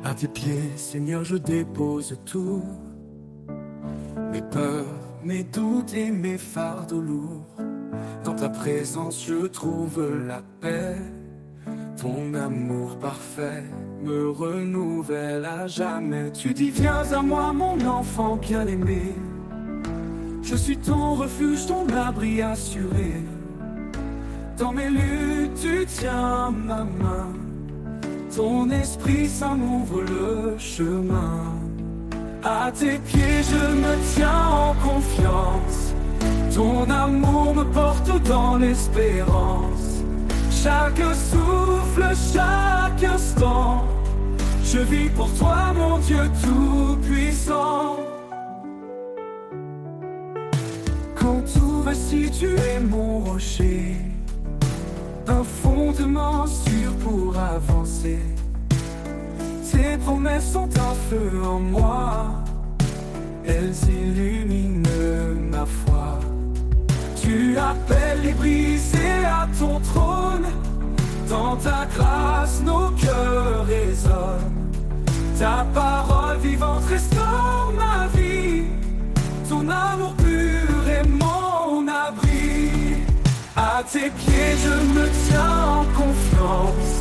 À tes pieds, Seigneur, je dépose tout. Mes peurs, mes doutes et mes fardeaux lourds. Dans ta présence, je trouve la paix. Ton amour parfait me renouvelle à jamais. Tu dis viens à moi, mon enfant bien-aimé. Je suis ton refuge, ton abri assuré. Dans mes luttes, tu tiens ma main. Ton esprit saint m'ouvre le chemin. À tes pieds, je me tiens en confiance. Ton amour me porte dans l'espérance. Chaque souffle, chaque instant, je vis pour toi, mon Dieu tout-puissant. Quand tout vacille, tu es mon rocher, un fondement sûr pour avancer. Tes promesses sont un feu en moi, elles illuminent ma foi. Tu appelles les brisés à ton trône. Dans ta grâce, nos cœurs résonnent. Ta parole vivante restaure ma vie. Ton amour pur est mon abri. À tes pieds, je me tiens en confiance.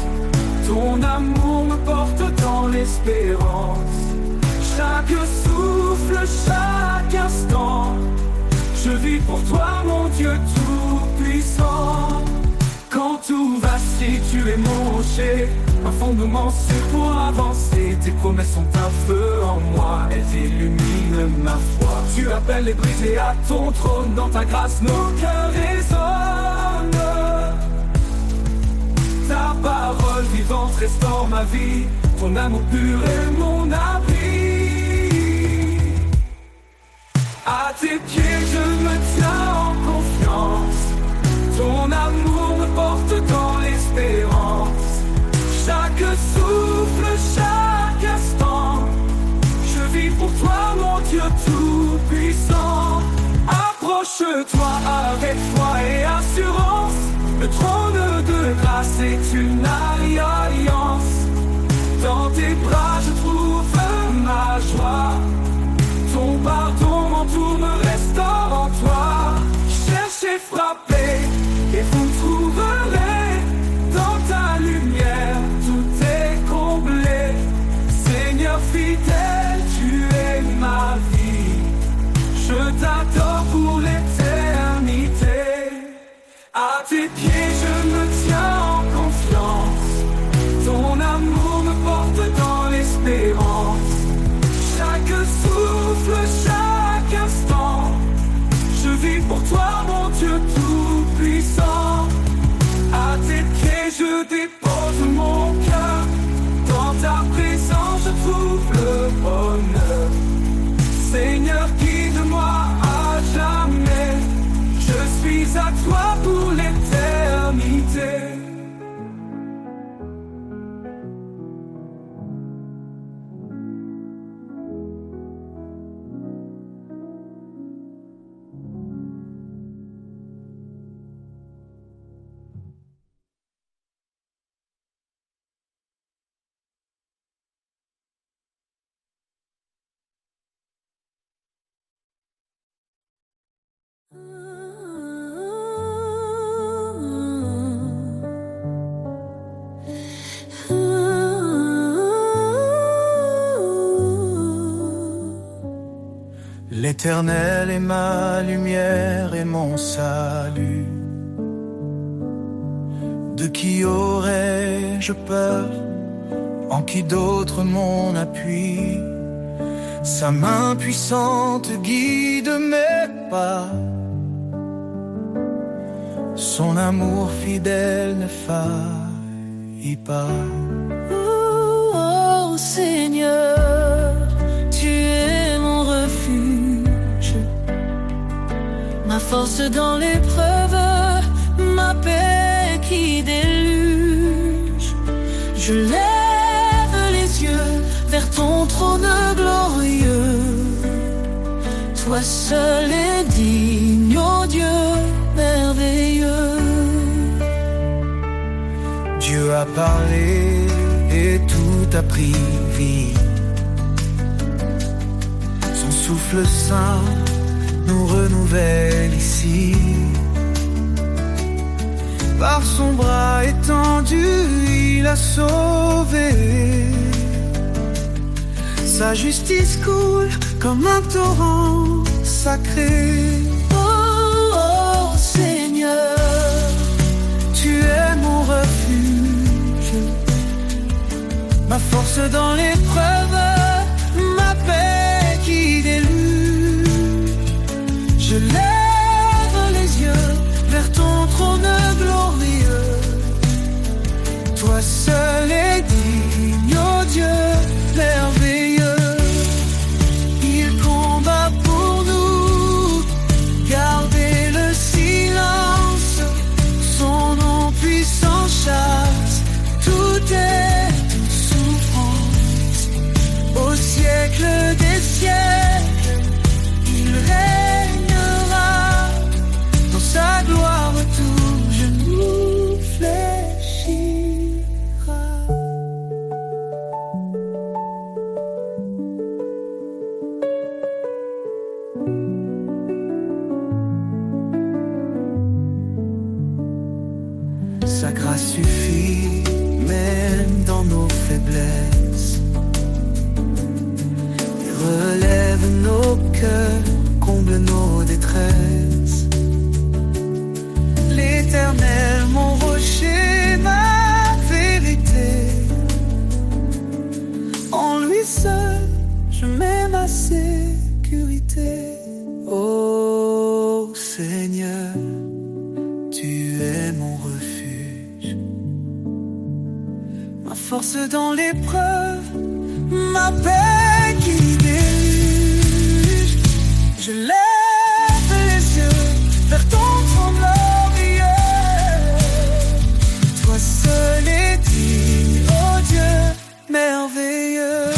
Ton amour me porte dans l'espérance. Chaque souffle, chaque instant, je vis pour toi, mon Dieu tout-puissant. Quand tout vacille, tu es mon rocher, un fondement sûr pour avancer. Tes promesses sont un feu en moi, elles illuminent ma foi. Tu appelles les brisés à ton trône, dans ta grâce nos cœurs résonnent. Ta parole vivante restaure ma vie, ton amour pur est mon abri. À tes pieds je me tiens en confiance. Ton amour me porte dans l'espérance. Chaque souffle, chaque instant, je vis pour toi, mon Dieu tout-puissant. Approche-toi avec foi et assurance. Le trône de grâce est une alliance. Dans tes bras je trouve ma joie. Ton pardon m'entoure, me restaure en toi. Cherchez, frappez, et vous trouverez. Dans ta lumière, tout est comblé. Seigneur fidèle, tu es ma vie. Je t'adore pour l'éternité. À tes pieds, je me tiens en confiance. Ton amour me porte dans l'espérance. Chaque souffle, chaque instant, je vis pour toi, mon Dieu tout-puissant. À tes pieds, je dépose mon cœur. Dans ta présence, je trouve le bonheur. Seigneur, guide-moi à jamais. Je suis à toi pour l'éternité. L'Éternel est ma lumière et mon salut. De qui aurais-je peur? En qui d'autre mon appui? Sa main puissante guide mes pas. Son amour fidèle ne faillit pas. Oh Seigneur, tu es mon refuge, ma force dans l'épreuve, ma paix qui déluge. Je lève les yeux vers ton trône glorieux. Toi seul est digne, ô Dieu merveilleux. Dieu a parlé et tout a pris vie. Son souffle saint nous renouvelle ici. Par son bras étendu, il a sauvé. Sa justice coule comme un torrent sacré. Oh, oh Seigneur, Tu es mon refuge, ma force dans l'épreuve, ma paix qui déluge. Je lève les yeux vers ton trône glorieux. Toi seul est digne, oh Dieu merveilleux. Il combat pour nous, gardez le silence. Son nom puissant chasse toute souffrance. Au siècle des siècles, il régnera. Dans sa gloire tout genou fléchira. Sa grâce suffit même dans nos faiblesses. Il relève nos cœurs, comble nos détresses. L'Éternel, mon rocher, ma vérité. En lui seul, je mets ma sécurité. Oh Seigneur, Tu es mon refuge, ma force dans l'épreuve, ma paix qui déluge. Je lève les yeux vers ton trône glorieux. Toi seul est digne, oh Dieu merveilleux.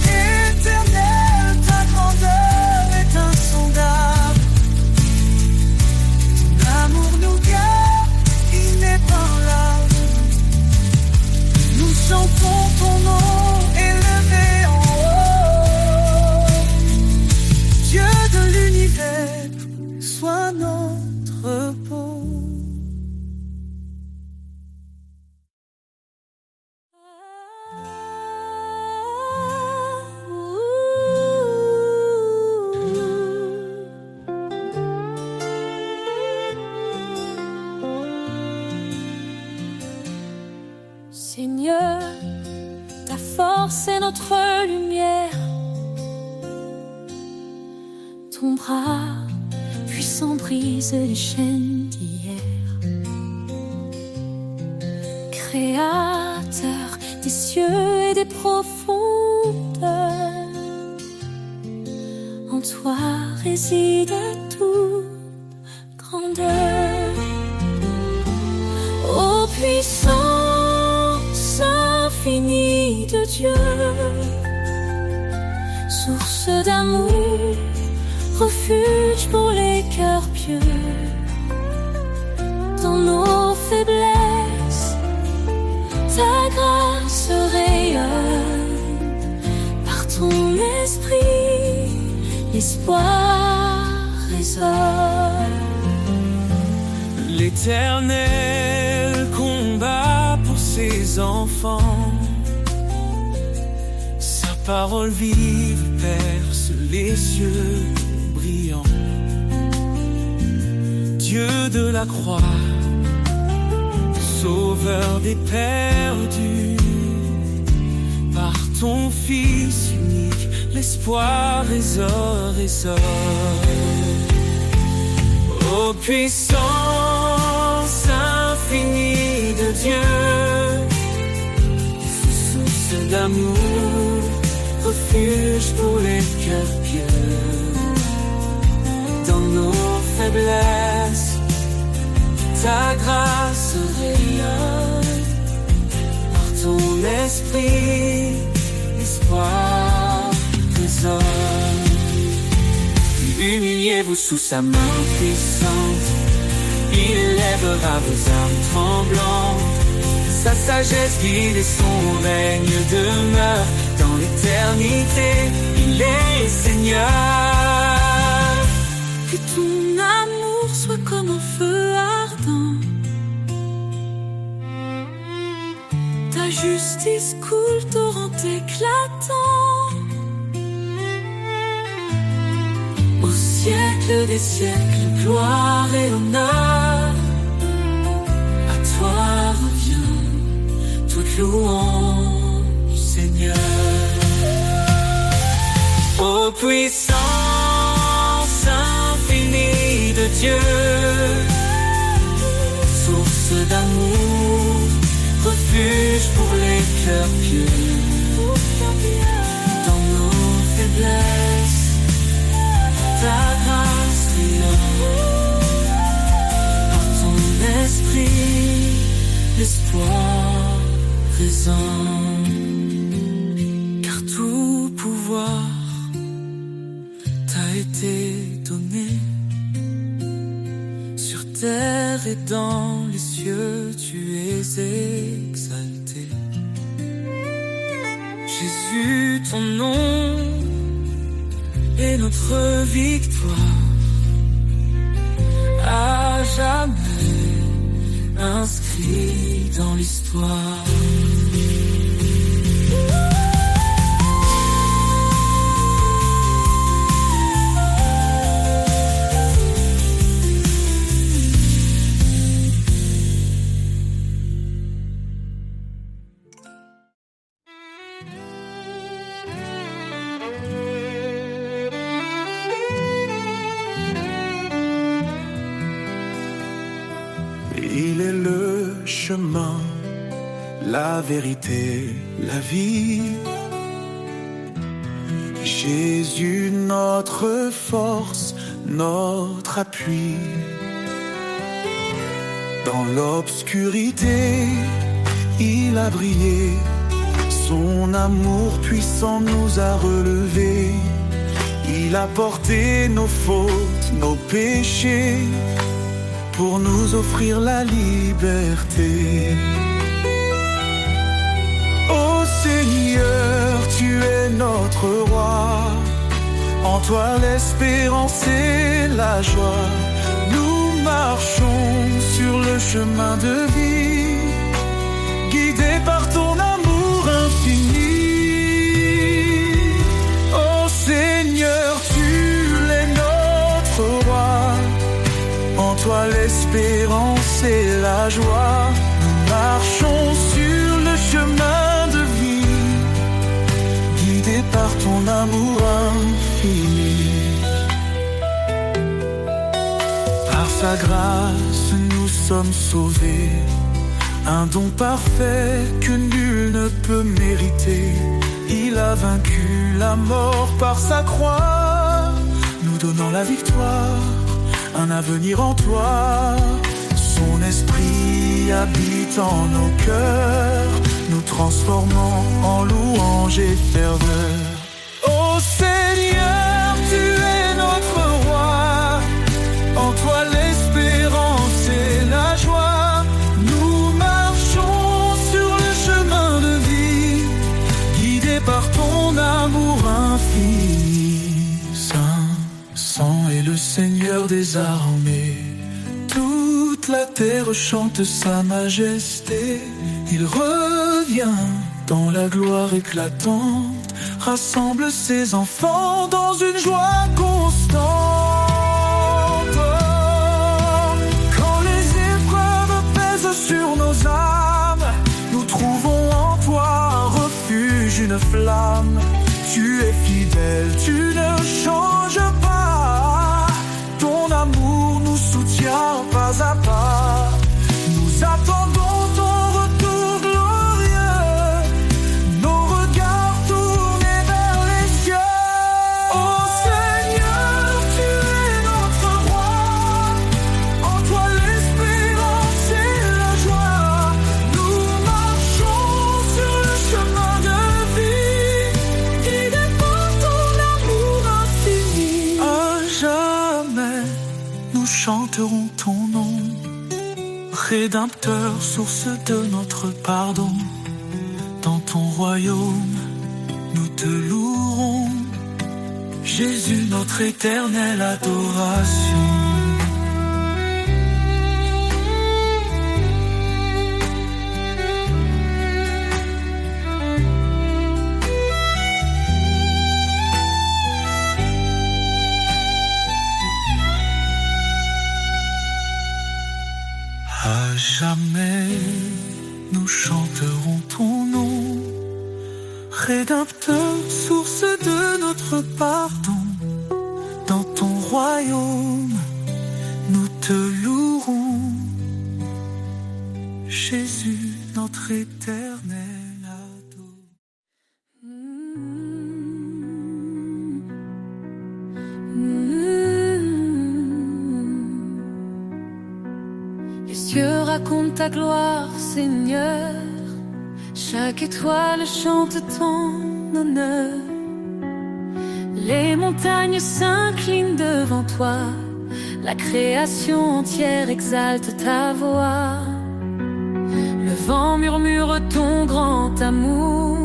Éternel, ta grandeur est insondable. Ton amour nous garde inébranlable. Nous chantons ton nom élevé en haut. Dieu de l'univers, sois notre repos. Seigneur, ta force est notre lumière. Ton bras puissant brise les chaînes d'hier. Créateur des cieux et des profondeurs, en toi réside toute grandeur. Ô puissance infinie de Dieu, source d'amour, refuge pour les cœurs pieux. Dans nos faiblesses, ta grâce rayonne. Par ton esprit, l'espoir résonne. L'Éternel combat pour ses enfants. Sa parole vive perce les cieux brillants. Dieu de la croix, sauveur des perdus. Par ton Fils unique, l'espoir résonne. Ô puissance infinie de Dieu, source d'amour, refuge pour les cœurs pieux. Dans nos faiblesses, ta grâce rayonne. Par ton esprit, l'espoir résonne. Humiliez-vous sous sa main puissante, il lèvera vos âmes tremblantes. sa sagesse guide et son règne demeure dans l'éternité. Il est Seigneur. Que ton amour soit comme un feu ardent, ta justice coule, torrent éclatant. Au siècle des siècles, gloire et honneur, à toi revient toute louange, Seigneur. Ô puissance infinie de Dieu, source d'amour, refuge pour les cœurs pieux. Dans nos faiblesses, ta grâce rayonne. Par ton esprit, l'espoir résonne. Car tout pouvoir t'a été donné sur terre et dans les cieux, tu es exalté. Jésus, ton nom est notre victoire, à jamais inscrit dans l'histoire. Il est le chemin, la vérité, la vie. Jésus, notre force, notre appui. Dans l'obscurité, il a brillé. Son amour puissant nous a relevés. Il a porté nos fautes, nos péchés, pour nous offrir la liberté. Ô Seigneur, tu es notre roi. En toi l'espérance et la joie. Nous marchons sur le chemin de vie, guidés par ton amour infini. Ô Seigneur, tu es notre roi. En toi l'espérance et la joie. Nous marchons sur le chemin de vie, guidés par ton amour infini. Par sa grâce nous sommes sauvés, un don parfait que nul ne peut mériter. Il a vaincu la mort par sa croix, nous donnant la victoire, un avenir en toi. Son esprit habite en nos cœurs, nous transformant en louange et ferveur. Ô Seigneur, tu es notre roi. En toi l'espérance et la joie. Nous marchons sur le chemin de vie, guidés par ton amour infini. Saint est le Seigneur des armées. Toute la terre chante sa majesté. Il revient dans la gloire éclatante, rassemble ses enfants dans une joie constante. Quand les épreuves pèsent sur nos âmes, nous trouvons en toi un refuge, une flamme. Tu es fidèle, tu ne changes pas. Ton amour nous soutient pas à pas. Nous attendons ton retour glorieux, nos regards tournés vers les cieux. Ô Seigneur, tu es notre roi. En toi l'espérance et la joie. Nous marchons sur le chemin de vie, guidés par ton amour infini. À jamais nous chanterons ton nom. Rédempteur, source de notre pardon. Dans ton royaume, nous te louerons. Jésus, notre éternelle adoration. À jamais, nous chanterons ton nom. Rédempteur, source de notre pardon. Dans ton royaume, nous te louerons. Jésus, notre éternel ado. Les cieux racontent ta gloire, Seigneur. Chaque étoile chante ton honneur. Les montagnes s'inclinent devant toi. La création entière exalte ta voix. Le vent murmure ton grand amour.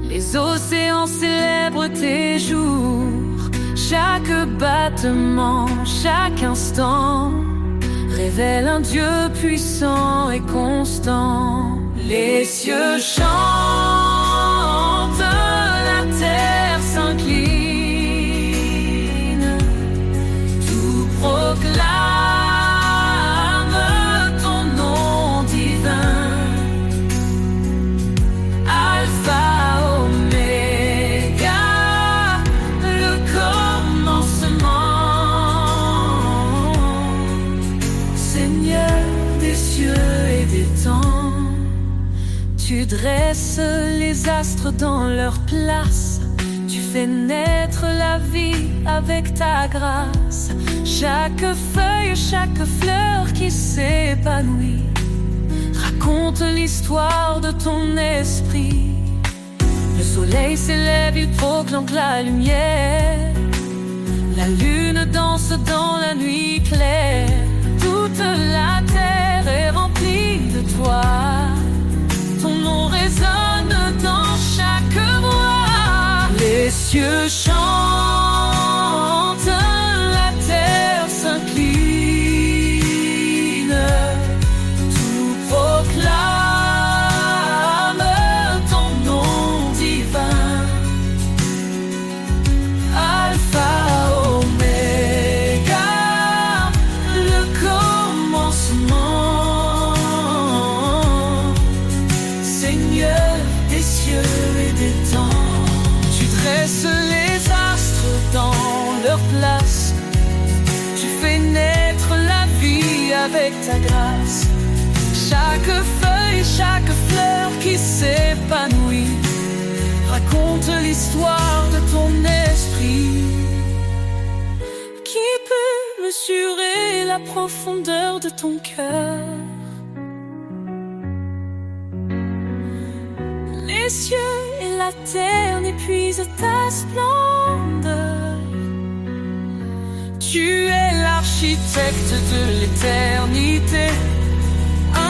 Les océans célèbrent tes jours. Chaque battement, chaque instant révèle un Dieu puissant et constant. Les cieux chantent, la terre s'incline, tout proclame ton nom divin. Alpha, Oméga, le commencement. Seigneur des cieux et des temps, tu dresses les astres dans leur place. Tu fais naître la vie avec ta grâce. Chaque feuille, chaque fleur qui s'épanouit raconte l'histoire de ton esprit. Le soleil s'élève, il proclame la lumière. La lune danse dans la nuit claire. Toute la terre est remplie de toi. Ton nom résonne dans chaque voix. Les cieux chantent, la terre s'incline, tout proclame ton nom divin. Alpha, Oméga, le commencement. Seigneur des cieux et des temps, tu dresses les astres dans leur place. Tu fais naître la vie avec ta grâce. Chaque feuille, chaque fleur qui s'épanouit raconte l'histoire de ton esprit. Qui peut mesurer la profondeur de ton cœur? Les cieux et la terre n'épuisent ta splendeur. Tu es l'architecte de l'éternité,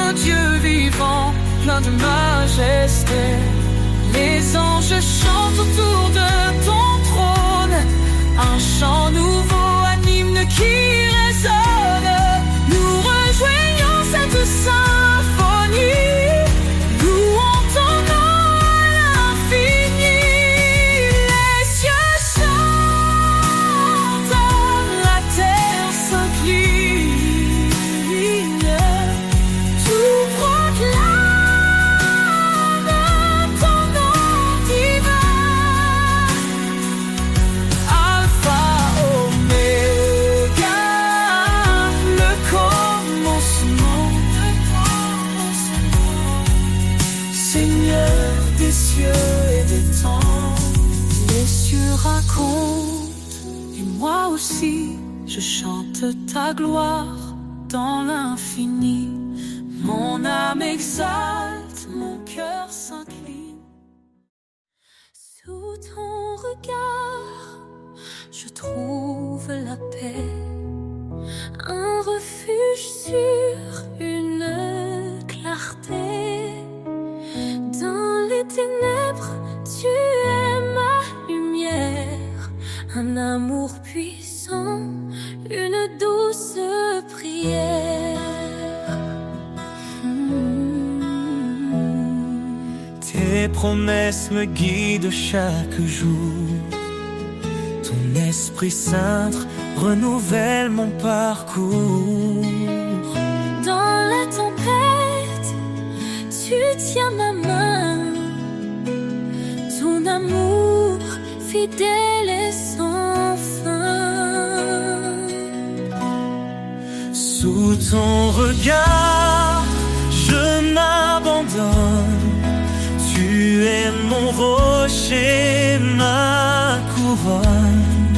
un Dieu vivant, plein de majesté. Les anges chantent autour de ton trône, un chant nouveau, un hymne qui résonne. Nous rejoignons cette symphonie. Louons ton nom à l'infini. Les cieux chantent, la terre s'incline, tout proclame ton nom divin. Alpha, Oméga, le commencement. Seigneur des cieux et des temps, les cieux racontent, et moi aussi je chante ta gloire dans l'infini. Mon âme exalte, mon cœur s'incline. Sous ton regard, je trouve la paix, un refuge sûr, promesses me guident chaque jour. Ton Esprit Saint renouvelle mon parcours. Dans la tempête, tu tiens ma main. Ton amour fidèle et sans fin. Sous ton regard, je m'abandonne. Tu es mon rocher, ma couronne.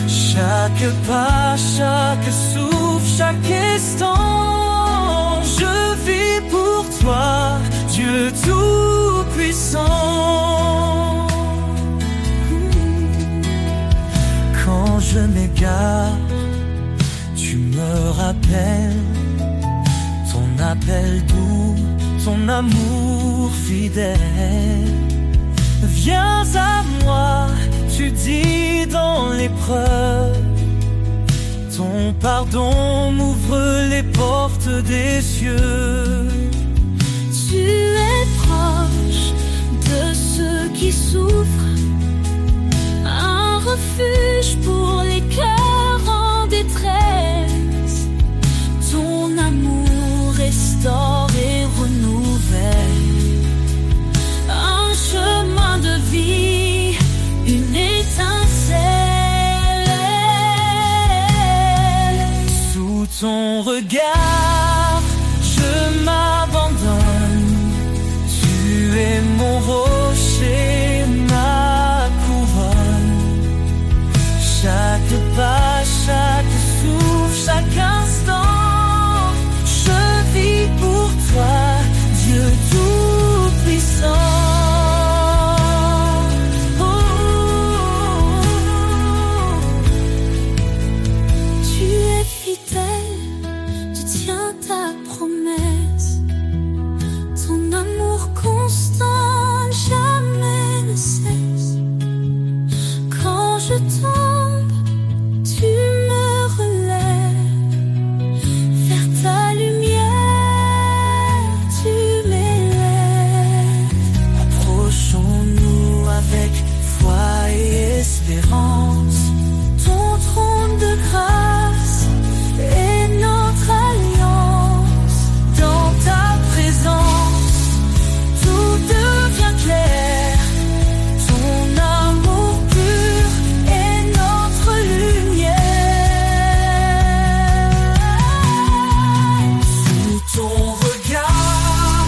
Chaque pas, chaque souffle, chaque instant, je vis pour toi, Dieu Tout-Puissant. Quand je m'égare, tu me rappelles ton appel doux, ton amour fidèle. Viens à moi, tu dis dans l'épreuve. Ton pardon m'ouvre les portes des cieux. Tu es proche de ceux qui souffrent, un refuge pour les cœurs en détresse. Ton amour restaure et renouvelle un chemin de vie, une étincelle. Sous ton regard, je m'abandonne. Tu es mon rocher, ma couronne. Chaque pas, chaque souffle, chaque instant, je vis pour toi, Dieu Tout-Puissant. Tu es fidèle, tu tiens ta promesse. Ton amour constant jamais ne cesse. Quand je tombe, tu me relèves. Vers ta lumière, tu m'élèves. Approchons-nous avec foi et espérance. Ton trône de grâce est notre alliance. Dans ta présence, tout devient clair. Ton amour pur est notre lumière. Sous ton regard,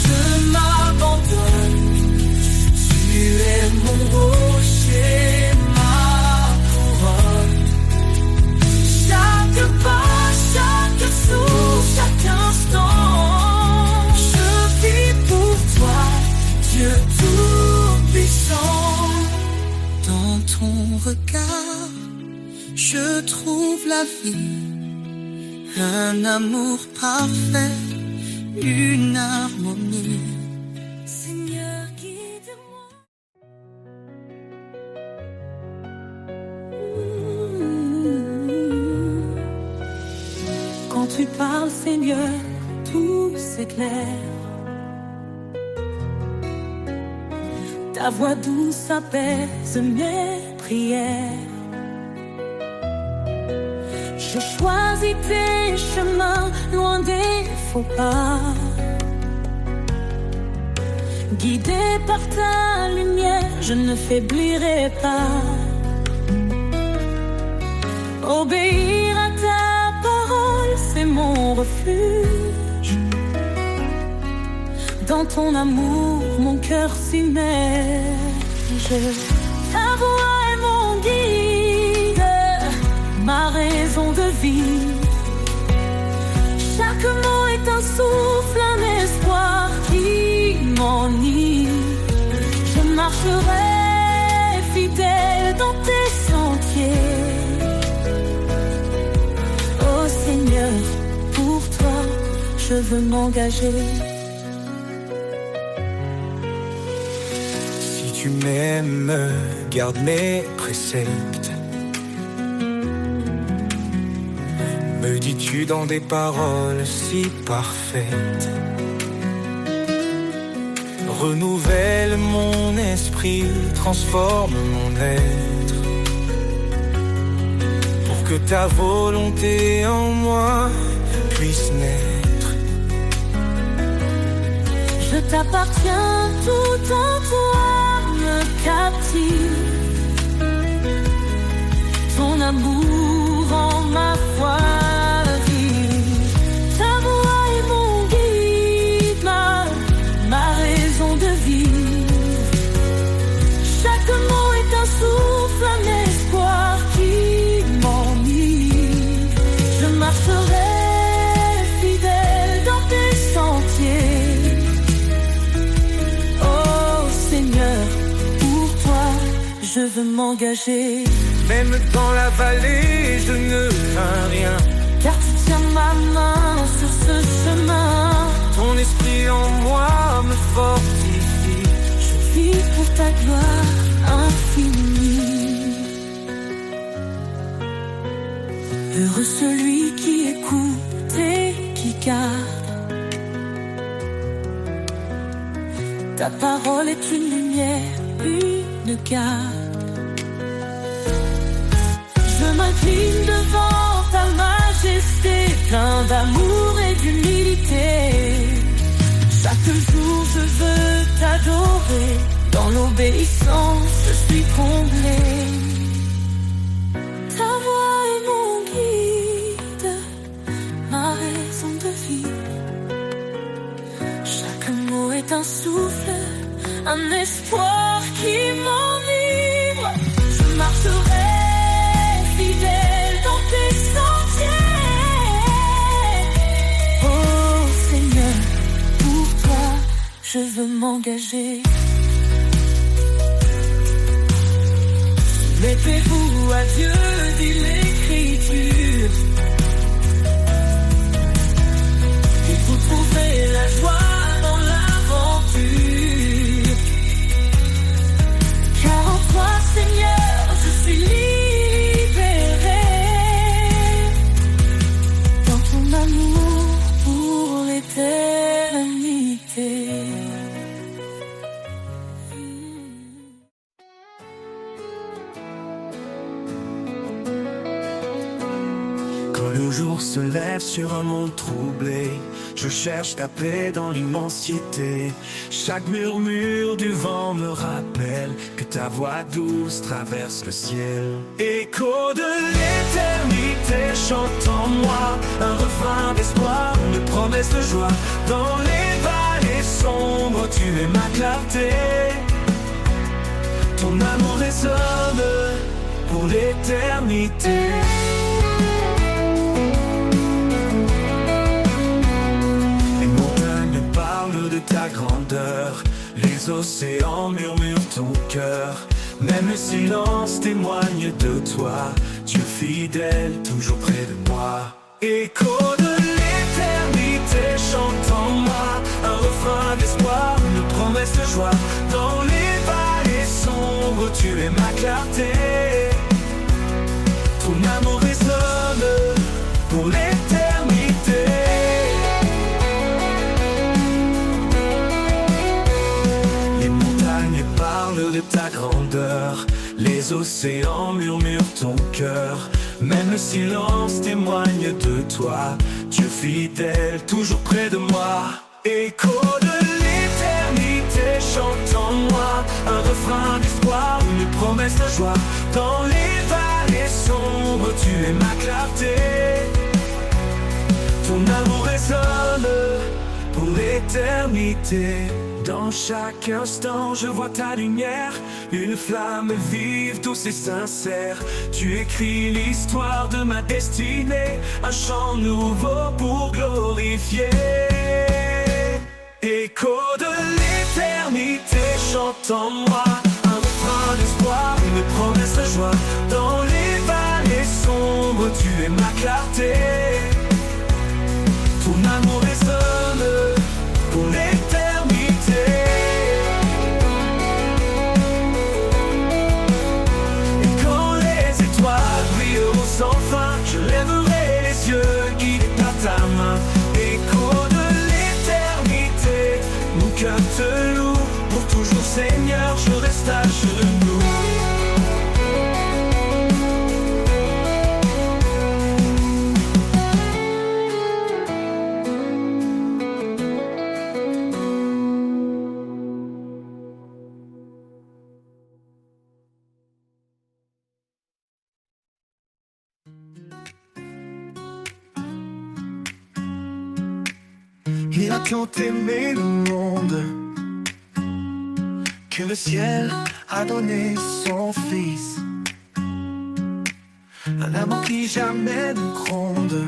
je m'abandonne. Tu es mon rocher, ma couronne. Chaque pas, chaque souffle, chaque instant, je vis pour toi, Dieu Tout-Puissant. Dans ton regard, je trouve la vie, un amour parfait, une harmonie. Seigneur, guide-moi. Quand tu parles, Seigneur, tout s'éclaire. Ta voix douce apaise mes prières. Je choisis tes chemins loin des faux pas. Guidé par ta lumière, je ne faiblirai pas. Obéir à ta parole, c'est mon refuge. Dans ton amour, mon cœur s'immerge. Ta voix est mon guide, ma raison de vie. Chaque mot est un souffle, un espoir qui m'ennuie. Je marcherai fidèle dans tes sentiers. Oh Seigneur, pour toi, je veux m'engager. Si tu m'aimes, garde mes préceptes. Me dis-tu dans des paroles si parfaites. Renouvelle mon esprit, transforme mon être, pour que ta volonté en moi puisse naître. Je t'appartiens, tout en toi me captive. Ton amour en ma foi vive. Ta voix est mon guide, ma raison de vivre. Chaque mot est un souffle, un espoir qui m'enivre. Je marcherai fidèle dans tes sentiers. Oh Seigneur, pour toi, je veux m'engager. Même dans la vallée, je ne crains rien, car tu tiens ma main sur ce chemin. ton esprit en moi me fortifie. Je vis pour ta gloire infinie. Heureux celui qui écoute et qui garde. Ta parole est une lumière, une garde. Je m'incline devant ta majesté, plein d'amour et d'humilité. Chaque jour je veux t'adorer, dans l'obéissance je suis comblé. Ta voix est mon guide, ma raison de vivre. Chaque mot est un souffle, un espoir qui m'enivre. Je marcherai fidèle dans tes sentiers. Oh Seigneur, pour toi, je veux m'engager. Mettez-vous à Dieu, dit l'Écriture, et vous trouverez la joie dans l'aventure. Car en toi, Seigneur, je suis libre. Amour pour l'éternité. Quand le jour se lève sur un monde troublé, je cherche ta paix dans l'immensité. Chaque murmure du vent me rappelle que ta voix douce traverse le ciel. Écho de l'éternité chante en moi, un refrain d'espoir, une promesse de joie. Dans les vallées sombres, tu es ma clarté. Ton amour résonne pour l'éternité. De ta grandeur, les océans murmurent ton cœur. Même le silence témoigne de toi, Dieu fidèle, toujours près de moi. Écho de l'éternité chante en moi, un refrain d'espoir, une promesse de joie. Dans les vallées sombres, tu es ma clarté. Ton amour résonne pour l'éternité. De ta grandeur, les océans murmurent ton cœur. Même le silence témoigne de toi, Dieu fidèle, toujours près de moi. Écho de l'éternité chante en moi, un refrain d'espoir, une promesse de joie. Dans les vallées sombres, tu es ma clarté. Ton amour résonne pour l'éternité. Dans chaque instant, je vois ta lumière, une flamme vive, douce et sincère. Tu écris l'histoire de ma destinée, un chant nouveau pour glorifier. Écho de l'éternité chante en moi, un refrain d'espoir, une promesse de joie. Dans les vallées sombres, tu es ma clarté. Ton amour résonne pour l'éternité. Sans fin, je lèverai les yeux, guidé par ta main. Écho de l'éternité, mon cœur te loue. Il a tant aimé le monde que le ciel a donné son fils. Un amour qui jamais ne gronde,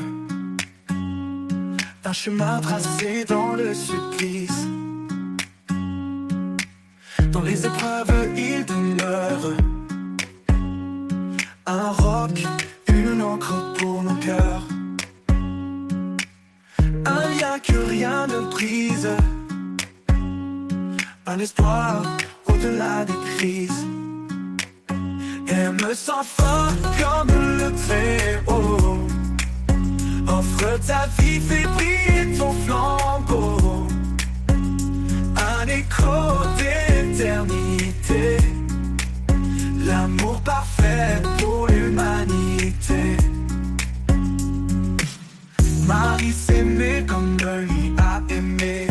un chemin tracé dans le supplice. Dans les épreuves il demeure un roc, une encre pour nos cœurs, un lien que rien ne brise, un espoir au-delà des crises. Aime sans fin comme le Très-Haut, offre ta vie, fais briller ton flambeau, un écho d'éternité, l'amour parfait pour l'humanité. Marie s'aimait comme lui a aimé,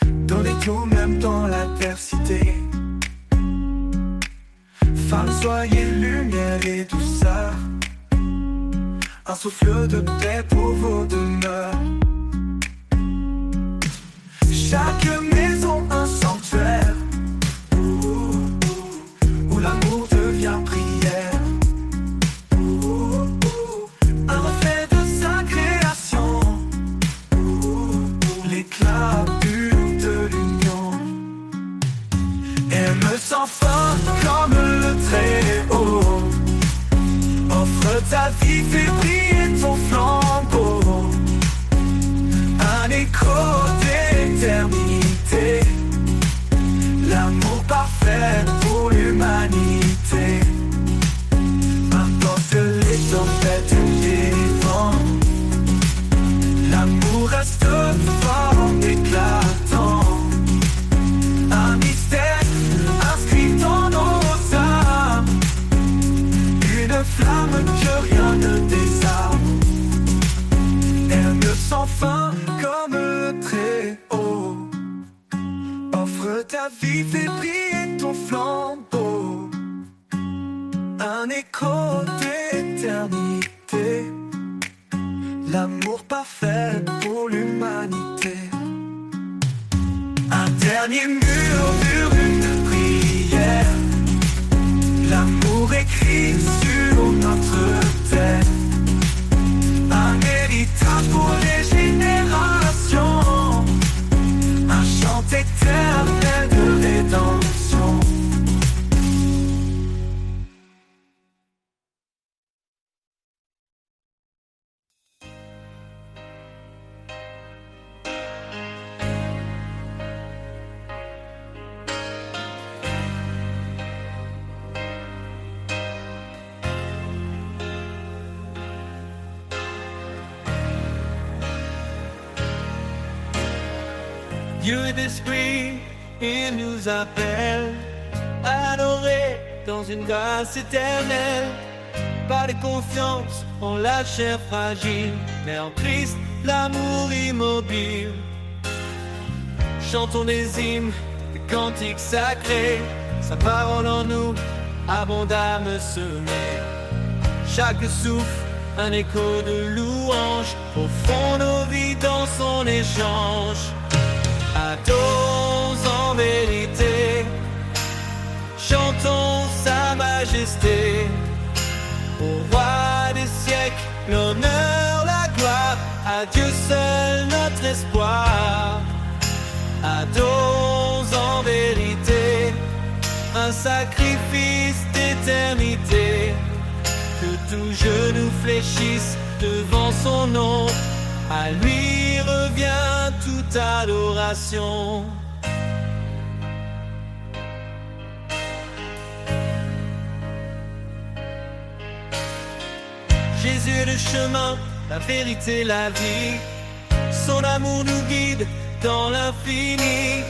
donner tout même dans l'adversité. Femme, soyez lumière et douceur, un souffle de paix pour vos demeures. Chaque maison un sanctuaire, où l'amour devient prière, un reflet de sa création, l'éclat pur de l'union. Aime sans fin comme le Très-Haut, offre ta vie, fais briller ton flambeau, un écho d'éternité, l'amour parfait pour l'humanité. Importe les tempêtes et les vents, l'amour reste fort, éclatant, un mystère inscrit dans nos âmes, une flamme que rien ne désarme. Aime sans fin comme le Très-Haut, offre ta vie, fais briller ton flambeau, un écho d'éternité, l'amour parfait pour l'humanité. Un dernier murmure, une prière, l'amour écrit sur notre terre, un héritage pour les générations, un chant éternel de rédemption. Dieu est esprit, il nous appelle à adorer dans une grâce éternelle. Pas de confiance en la chair fragile, mais en Christ l'amour immobile. Chantons des hymnes, des cantiques sacrés, sa parole en nous, abondamment semée. Chaque souffle, un écho de louange, au fond nos vies dans son échange. Adorons en vérité, chantons sa majesté. Au roi des siècles, l'honneur, la gloire, à Dieu seul notre espoir. Adorons en vérité, un sacrifice d'éternité. Que tout genou fléchisse devant son nom, à lui revient toute adoration. Jésus est le chemin, la vérité, la vie. Son amour nous guide dans l'infini.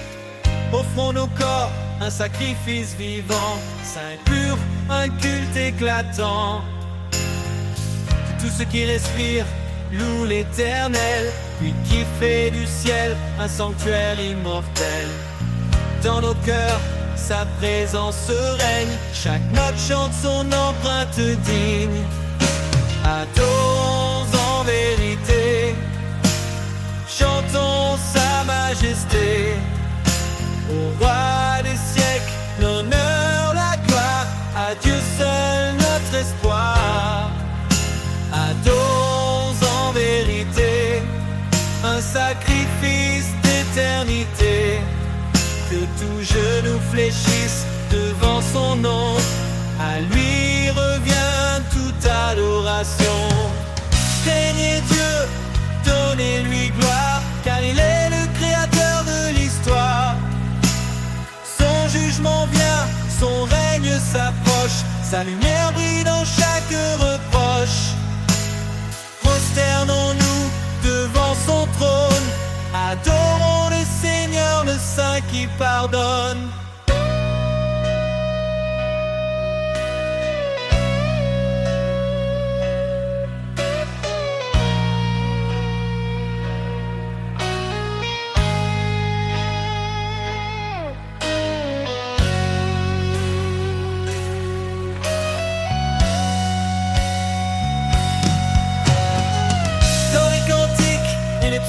Offrons nos corps, un sacrifice vivant, saint et pur, un culte éclatant. Que tout ce qui respire loue l'Éternel, lui qui fait du ciel un sanctuaire immortel. Dans nos cœurs, sa présence règne, chaque note chante son empreinte digne. Adorons en vérité, chantons un sacrifice d'éternité. Que tout genou fléchisse devant son nom, à lui revient toute adoration. Craignez Dieu, donnez-lui gloire, car il est le créateur de l'histoire. Son jugement vient, son règne s'approche, sa lumière brille dans chaque reproche. Prosternons-nous devant son trône, adorons le Seigneur, le Saint qui pardonne.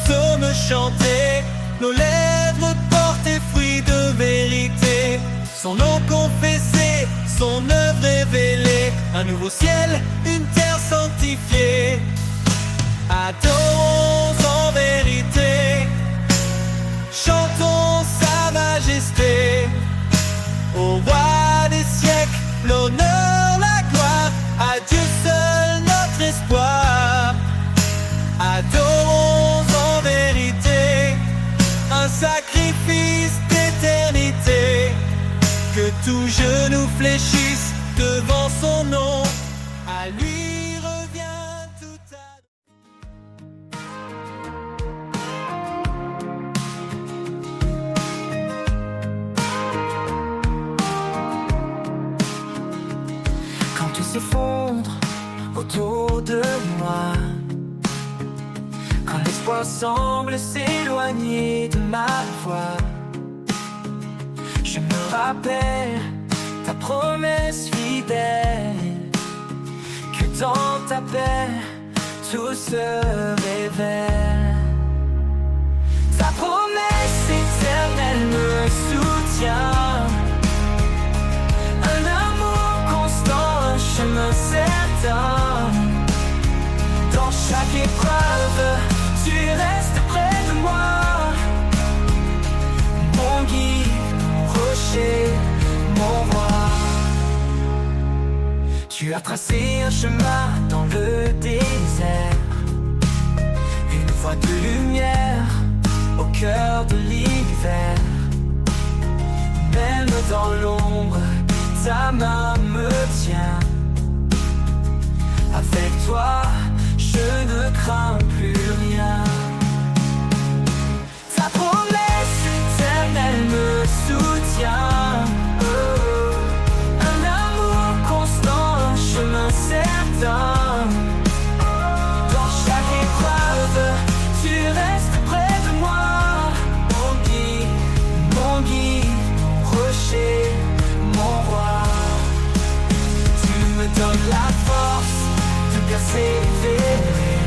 Psaumes chantés, nos lèvres portent fruits de vérité. Son nom confessé, son œuvre révélée, un nouveau ciel, une terre sanctifiée. Adorons en vérité, chantons sa majesté. Au roi des siècles, l'honneur, la gloire, à Dieu seul notre espoir. Adorons en vérité, un sacrifice d'éternité. Que tout genou fléchisse devant son nom, à lui revient tout Quand tout s'effondre autour de moi, quand l'espoir semble s'éloigner de ma voix, je me rappelle ta promesse fidèle, que dans ta paix tout se révèle. Ta promesse éternelle me soutient, un amour constant, un chemin certain. Dans chaque épreuve, tu restes près de moi, mon guide, mon rocher, mon roi. Tu as tracé un chemin dans le désert, une voie de lumière au cœur de l'hiver. Même dans l'ombre, ta main me tient. Avec toi, je ne crains plus rien. Ta promesse éternelle me soutient, un amour constant, un chemin certain. Dans chaque épreuve, tu restes près de moi, mon rocher, mon roi. Tu me donnes la force de persévérer.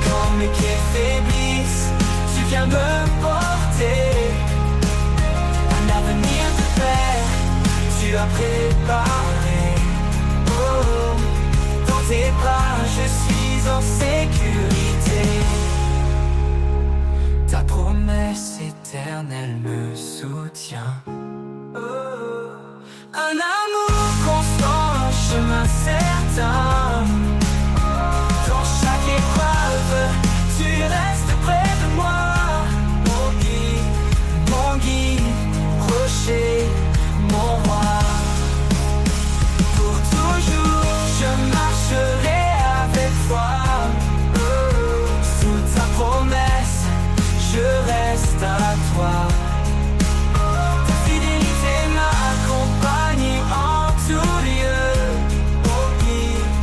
Quand mes pieds faiblissent, tu viens me porter. Un avenir de paix, tu as préparé. Oh, dans tes bras, je suis en sécurité. Ta promesse éternelle me soutient. Oh, un amour constant, un chemin certain. Dans chaque épreuve, tu restes près de moi, mon guide, rocher, mon roi. Pour toujours, je marcherai avec toi. Sous ta promesse, je reste à toi. Ta fidélité m'accompagne en tout lieu.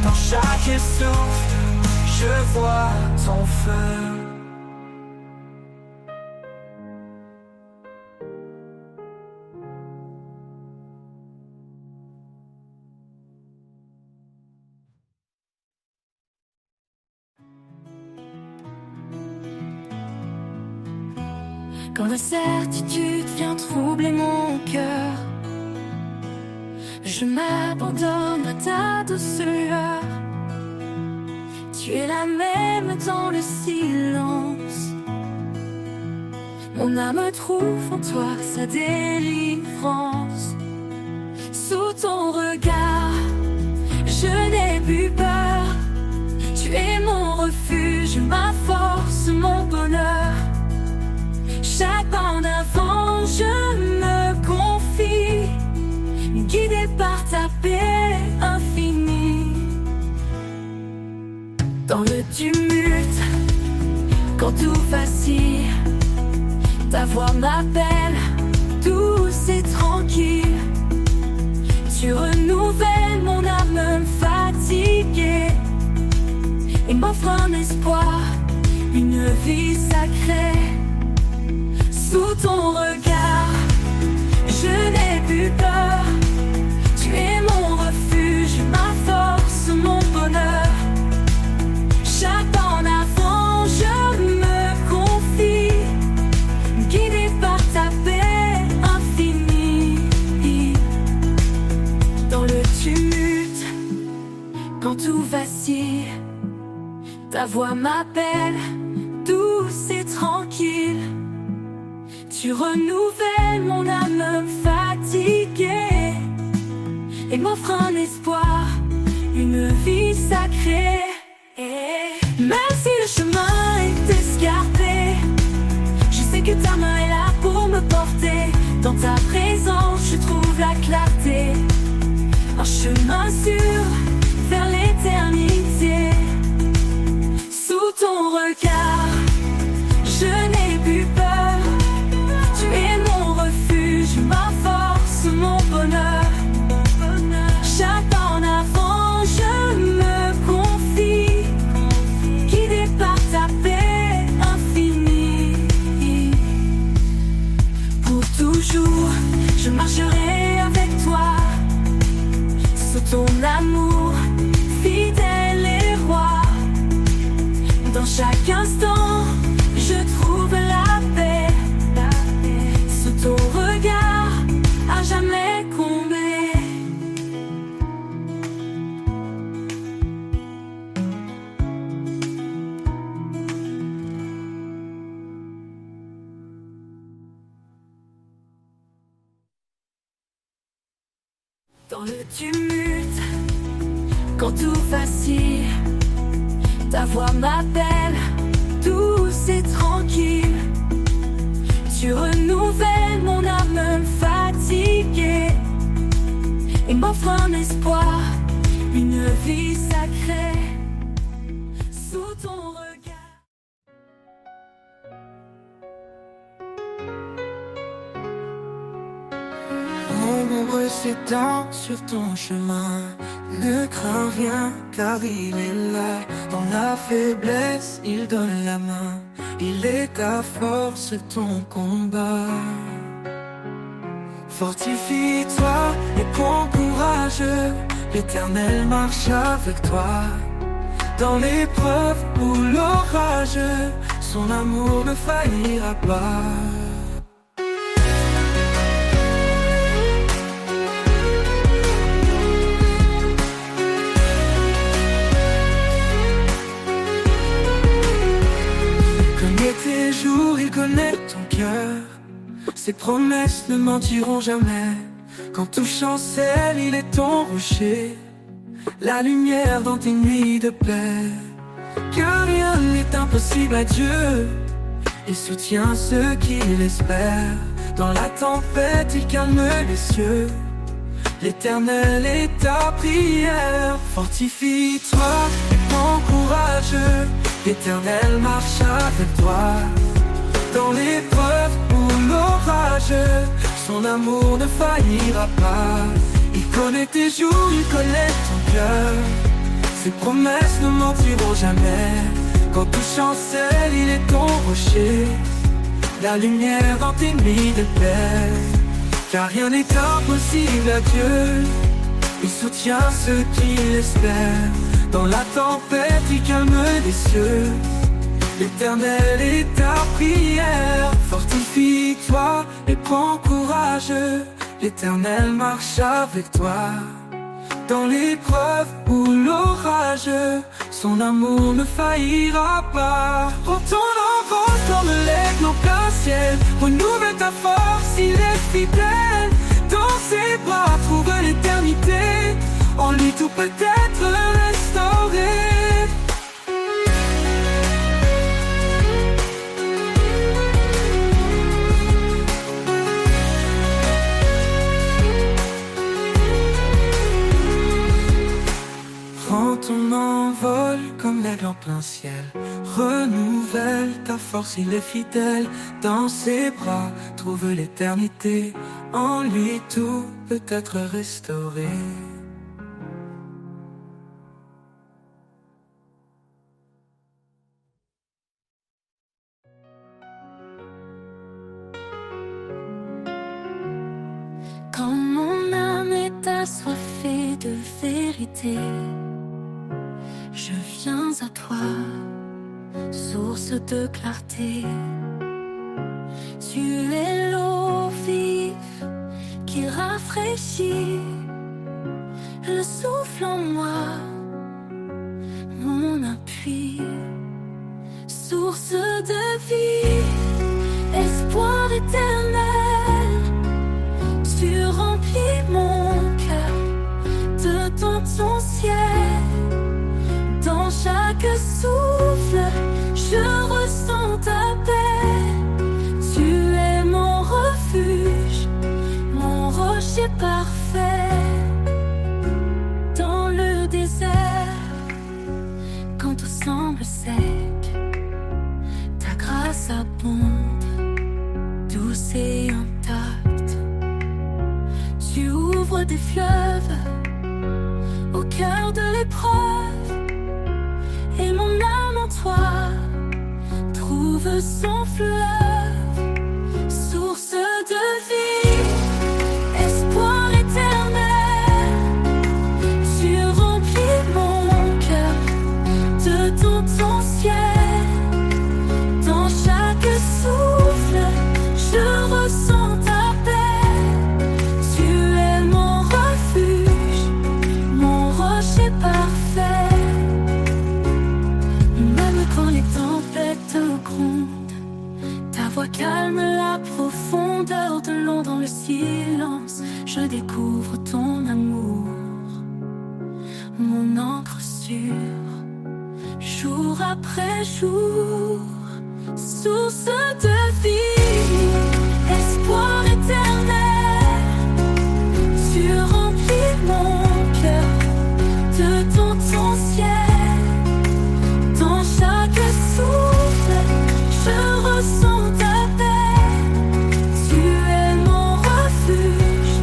Dans chaque souffle, je vois ton feu. Quand la certitude vient troubler mon cœur, je m'abandonne à ta douce lueur. Tu es la même dans le silence. Mon âme trouve en toi sa délivrance. Sous ton regard, je n'ai plus peur. Tu es mon refuge, ma force, mon bonheur. Chaque pas en avant, je me confie, guidé par ta paix infinie. Dans le tumulte, quand tout vacille, ta voix m'appelle, douce et tranquille. Tu renouvelles mon âme fatiguée et m'offres un espoir, une vie sacrée. Sous ton regard, je n'ai plus peur. Tu es mon refuge, ma force, mon bonheur. Chaque pas en avant, je me confie, guidé par ta paix infinie. Dans le tumulte, quand tout vacille, ta voix m'appelle, douce et tranquille. Tu renouvelles mon âme fatiguée et m'offres un espoir, une vie sacrée. Même si le chemin est escarpé, je sais que ta main est là pour me porter. Dans ta présence, je trouve la clarté, un chemin sûr vers l'éternité. Sous ton regard, je n'ai plus peur. Tu es mon refuge, ma force, mon bonheur. Chaque pas en avant, je me confie, guidé par ta paix infinie. Pour toujours, je marcherai avec toi, sous ton amour, fidèle et roi. Dans chaque instant, je trouve la paix. Sous ton regard, à jamais comblé. Dans le tumulte, quand tout vacille, ta voix m'appelle, douce et tranquille. Tu renouvelles mon âme fatiguée et m'offres un espoir, une vie sacrée. Sous ton regard. Ombre s'étend sur ton chemin. Ne crains rien car il est là. Dans la faiblesse, il donne la main. Il est ta force, ton combat. Fortifie-toi et prends courage. L'Éternel marche avec toi. Dans l'épreuve ou l'orage, son amour ne faillira pas. Tes jours, il connaît ton cœur. Ses promesses ne mentiront jamais. Quand tout chancelle, il est ton rocher, la lumière dans tes nuits de paix. Car rien n'est impossible à Dieu. Il soutient ceux qui l'espèrent. Dans la tempête, il calme les cieux. L'Éternel est ta prière. Fortifie-toi et prends courage. L'Éternel marche avec toi. Dans l'épreuve ou l'orage, son amour ne faillira pas. Il connaît tes jours, il connaît ton cœur. Ses promesses ne mentiront jamais. Quand tout chancelle, il est ton rocher, la lumière dans tes nuits de paix. Car rien n'est impossible à Dieu. Il soutient ceux qui l'espèrent. Dans la tempête, il calme les cieux. L'Éternel est ta prière. Fortifie-toi et prends courage. L'Éternel marche avec toi. Dans l'épreuve ou l'orage, son amour ne faillira pas. Prends ton envol comme l'aigle au plein ciel, renouvelle ta force, il est fidèle. Dans ses bras trouve l'éternité, en lui tout peut être restauré. Prends ton envol comme l'aigle en plein ciel, renouvelle ta force, il est fidèle. Dans ses bras trouve l'éternité, en lui tout peut être restauré. Quand mon âme est assoiffée de vérité, je viens à toi, source de clarté. Tu es l'eau vive qui rafraîchit, le souffle en moi, mon appui, source de vie, espoir éternel. Tu remplis mon cœur de ton ciel. Dans chaque souffle, je ressens ta paix. Tu es mon refuge, mon rocher parfait. Dans le désert, quand tout semble sec, ta grâce abonde, douce et intacte. Tu ouvres des fleuves au cœur de l'épreuve, et mon âme en toi trouve son fleuve, source de vie, espoir éternel. Tu remplis mon cœur de ton ciel. Dans chaque souffle, je ressens ta paix. Tu es mon refuge, mon rocher parfait. Même quand les tempêtes grondent, ta voix calme la profondeur de l'eau. Dans le silence, je découvre ton amour, mon encre sûre, jour après jour, source de vie, espoir éternel. Tu remplis mon cœur de ton ciel. Dans chaque souffle, je ressens ta paix. Tu es mon refuge,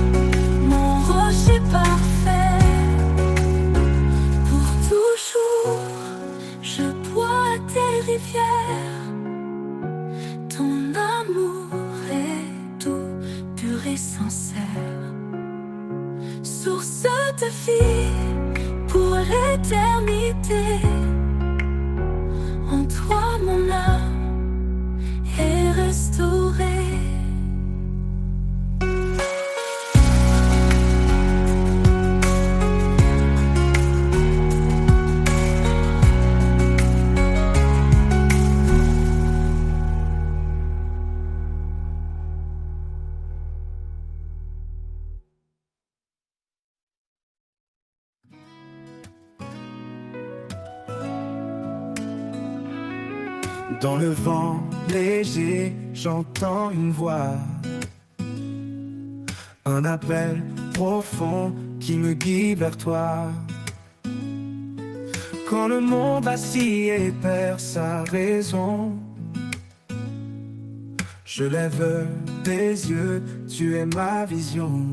mon rocher parfait. Pour toujours, je bois tes rivières. Ton amour est doux, pur et sincère, source de vie pour l'éternité. En toi mon âme est restaurée. Dans le vent léger, j'entends une voix, un appel profond qui me guide vers toi. Quand le monde vacille et perd sa raison, je lève des yeux, tu es ma vision.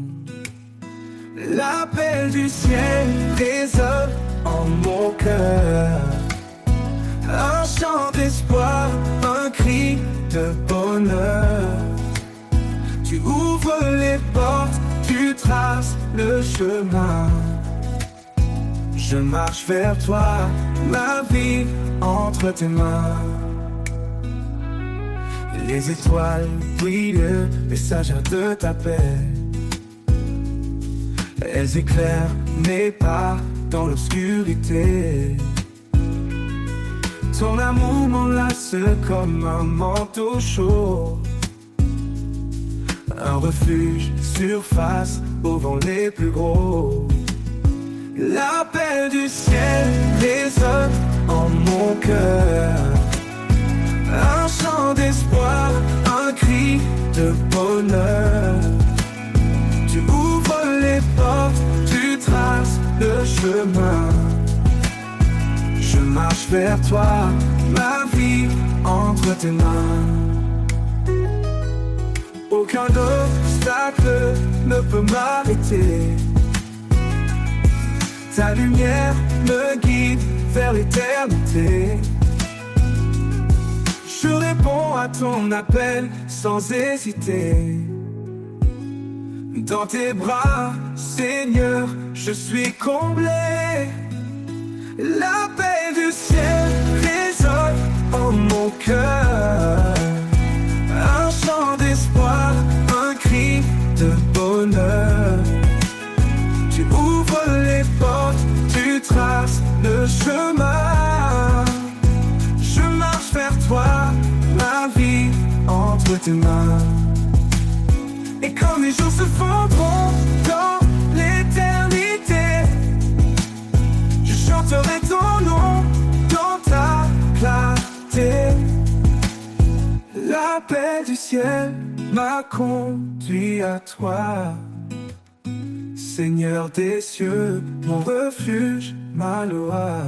L'appel du ciel résonne en mon cœur, un chant d'espoir, un cri de bonheur. Tu ouvres les portes, tu traces le chemin. Je marche vers toi, ma vie entre tes mains. Les étoiles brillent, messagères de ta paix. elles éclairent mes pas dans l'obscurité. Ton amour m'enlace comme un manteau chaud, un refuge surface au vent les plus gros. L'appel du ciel résonne en mon cœur, un chant d'espoir, un cri de bonheur. Tu ouvres les portes, tu traces le chemin. Je marche vers toi, ma vie entre tes mains. Aucun obstacle ne peut m'arrêter. Ta lumière me guide vers l'éternité. Je réponds à ton appel sans hésiter. Dans tes bras, Seigneur, je suis comblé. L'appel du ciel résonne en mon cœur, un chant d'espoir, un cri de bonheur. Tu ouvres les portes, tu traces le chemin. Je marche vers toi, ma vie entre tes mains. Et quand les jours se fondront dans l'éternité, je chanterai ton nom dans ta clarté. L'appel du ciel m'a conduit à toi, Seigneur des cieux, mon refuge, ma loi.